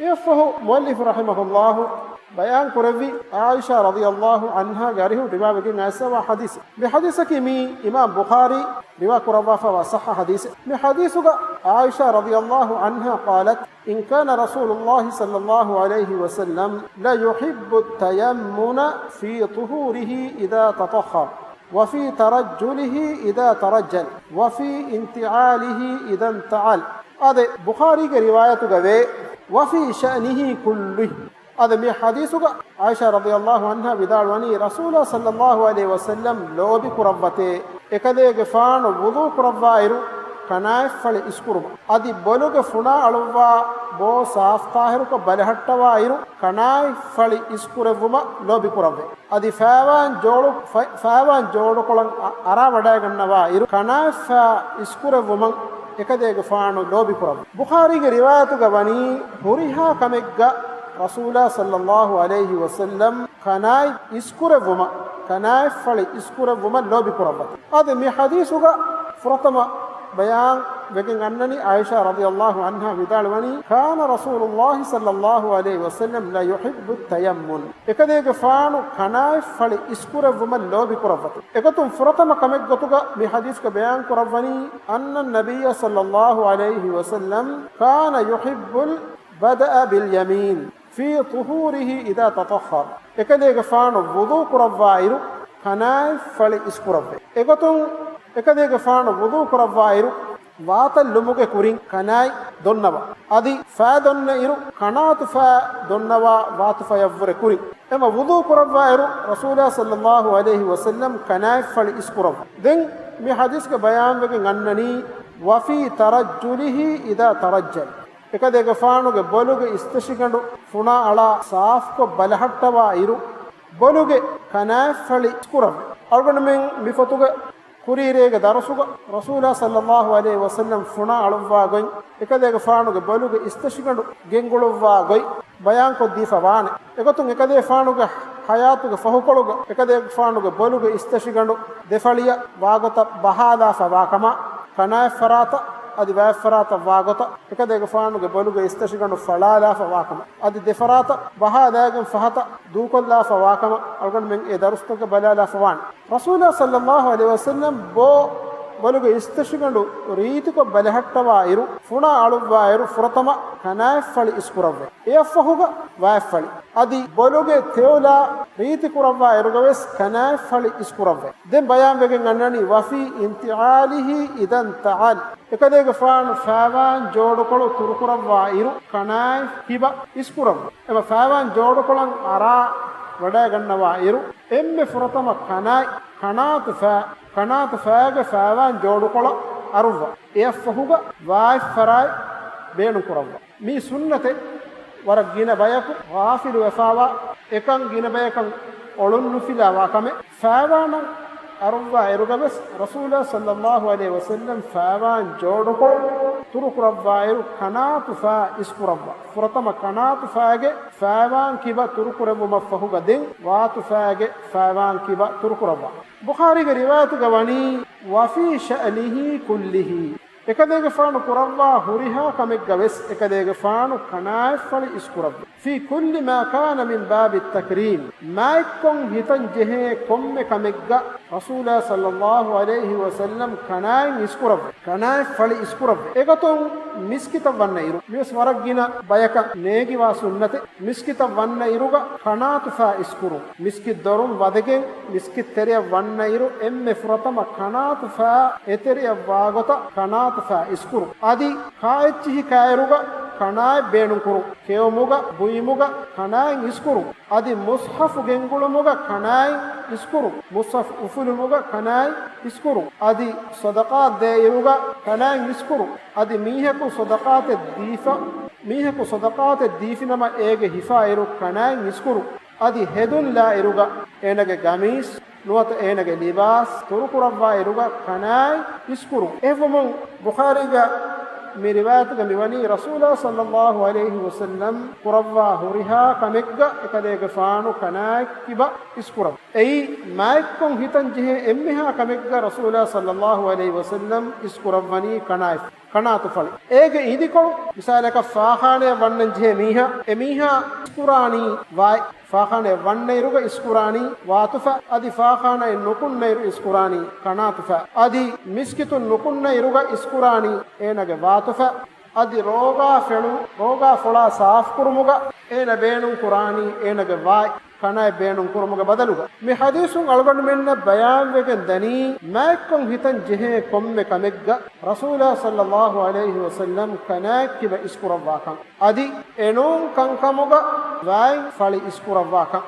يفه مؤلف رحمه الله بيان كربي عائشة رضي الله عنها قاره ربابك ناسا حديث بحديثك مي إمام بخاري روا كربا فصح حديث بحديثك عائشة رضي الله عنها قالت إن كان رسول الله صلى الله عليه وسلم لا يحب التيمن في طهوره إذا تطهر وفي ترجله إذا ترجل وفي انتعاله إذا انتعل. هذا بخاري كرواية وفي شأنه كله. هذا من حديثك عائشة رضي الله عنها بدالوني رسول صلى الله عليه وسلم لو بكربته إكذا جفان وضوء كربائر كناف فل إسكرب. هذه بلوغ فنا ألوا بو صاف طاهرك بلهت وائر كناف فل إسكربما لو بكربه. هذه فاوان جورو كلام أرا بدأ كنا وائر كناف إسكربما إكذا جفان لو بكرب. بخاري كرواية كبني هريها كمجا رسول صلى الله عليه وسلم كناي إسكربما كناي فل إسكربما لو بكرب. هذا من حديثك فرطما بيان بكن أنني عائشة رضي الله عنها بدالوني كان رسول الله صلى الله عليه وسلم لا يحب التيمم إكذا جفان كناي فل إسكربما لو بكرب. إكتم فرطما كمجتك من حديثك بيان كربني أن النبي صلى الله عليه وسلم كان يحب بدأ باليمين في طهوره إذا تطهر إكذا جفان وضوء كربائر كناي فل إسكرب. إكذا جفان وضوء كربائر وات اللمك كورين كناي دونوا أدي فادون إيرو كنات فادونوا وات فيفر كورين. أما وضوء كربائر رسول الله صلى الله عليه وسلم كناي فل إسكرب. دين من حديث كبيان بكن أنني وفي ترجله إذا ترجل إكذا جفانو كبلوغ استشكندو فنا على صاف كبلهتوا إيرو بلوغ كناي فل إسكرب. أرغن من بفتوغ كوريريك دارسوغ رسول الله صلى الله عليه وسلم فنا علوا غي إكذا جفانو كبلوغ استشكندو جنغولوا غي بيان كدي فوان إكتون إكذا فانو حياتك فهوكولوغ إكذا فانو كبلوغ استشكندو دفاليا واغتا بهادا فواكما كناي فراتا أدي وافراتا واغتا إكذا جفانو كبلوغ استشكندو فلالا فواكما أدي دفراتا بهادا فهتا دوكلا فواكما أرغن من إدارستك بلالا فوان رسول الله صلى الله عليه وسلم بلوغ استشكندو ريتك بلهتوا إيرو فنا علوا إيرو فرطما كناي فل إسكرب يفهوغ وافل أدي بلوغ تيولا ريتك روا إيرو جوس كناي فل إسكرب. دم بيان بكن أنني وفي انتعاله إذا انتعال إكذا جفان فاوان جورو كلو تركروا إيرو كناي هبا إسكرب. أما فاوان جورو كلام أرا ودا كنا إيرو إم فرطما كناي كنات فاج فاوان جورو كلا أروفا يفهوغ واي فراي بينو كروا مي سنة ورجينا بياكو غافل وفاوا إكان جينا بياكان أولون نفيلا واكمه فاوانا أروفا إيروغبس رسول الله صلى الله عليه وسلم فاوان جورو كلا تركوا إيرو كنات فا إسكروا فرطما كنات فاج فاوان كيبا تركوا مفهوغ دين وات فاج فاوان كيبا تركوا بخاري رواية غواني وفي شأنه كله إكذا جفان كروا هريها كمجوس إكذا جفان كناف فل إسكرب في كل ما كان من باب التكريم ما يكون هتن جه كم كمجا رسول الله صلى الله عليه وسلم كناي إسكرب كناي فل إسكرب إكتون مسكت ونيرو ميس ورقينا بياك نيجي واسنة مسكت ونيروغا كنات فا إسكرو مسكت دورم ودكين مسكت تريا ونيرو إم فرطما كنات فا إتريا واغتا كنات فا إسكرو أدي كايتشي كايروغا كناي بينكرو كيوموغا بويموغا كناي إسكرو أدي مصحف جنغولموغا كناي إسكرو مصحف أفلموغا كناي إسكرو أدي صدقات دايروغا كناي إسكرو أدي ميهكو صدقات الديف نما إيجي هفايرو كناي إسكرو أدي هدون لا إيروغا إنك قميص نوات إنك لباس تركو ربا إيروغا كناي إسكرو إفمون بخاريغا من روايتك ميواني رسول الله صلى الله عليه وسلم قربا هريها كمجا إكذا فانو كناي كبا إسكرب أي ما يكون هتن جه إمها كمجا رسول الله صلى الله عليه وسلم إسكربني كناي kanatu fali ege idiko misalaka fakhane wannan je miha emiha iskurani vai fakhane wanne iruga iskurani watufa adi fakhane nukunne iru iskurani kanatufa adi miskitun nukunne iruga iskurani enage watufa adi roga fola saaf kurumuga ena beenun qurani enage vai kanay beenun kurumuga badaluga me hadisun algon menna bayan wegen dani makkon hitan jehe komme kamegga rasulullah sallallahu alaihi wasallam kanakkiba iskurawwa kan adi enun kankamuga vai fali iskurawwa kan